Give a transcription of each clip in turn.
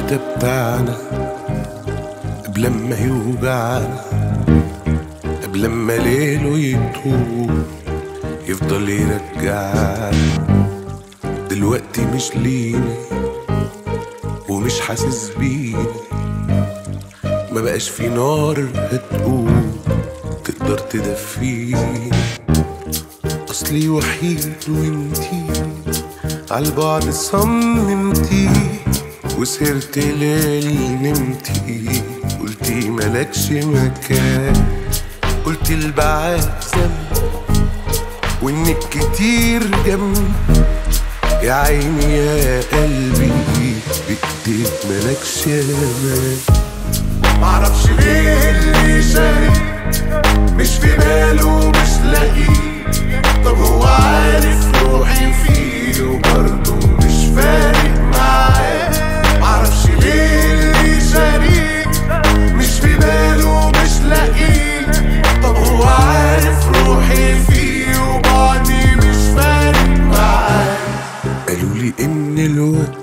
الشتا بتاعنا قبل ما يوجعنا، قبل ما ليله يطول يفضل يرجعنا. دلوقتي مش لينا ومش حاسس بينا، ما بقاش في نار هتقوم تقدر تدفينا. اصلي وحيد وانتي عالبعد صممتي، وسهرت ليل نمتي قلتي ملكش مكان. قلتي البعاد ذنب وانك كتير جنبي، يا عيني يا قلبي بإيديك ملكش امان. معرفش ليه اللي شاري مش في باله مش لاقيه، طب هو عارف روحي فيه وبرضه مش فارق معاه. معرفش ليه اللي شاري مش في باله مش لاقيه، طب هو عارف روحي فيه وبعدي مش فارق معاه. قالولي ان الوقت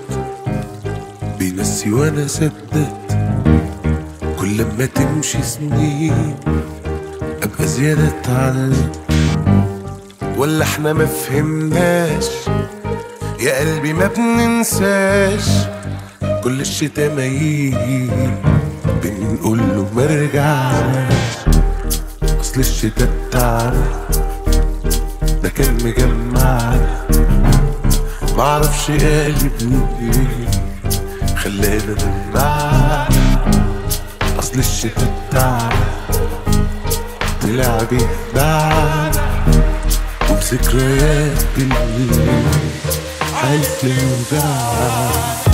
بينسي وانا صدقت، كل ما تمشي سنين ابقى زيادة اتعلمت. ولا احنا ما فهمناش يا قلبي ما بننساش، كل الشتا ما يجي بنقول له ما رجعناش. اصل الشتا بتاعنا ده كان مجمعنا، معرفش قالب ايه خلانا نجمعنا. اصل الشتا بتاعنا طلع بيخدعنا، وبذكريات بالليل حالف للوجع.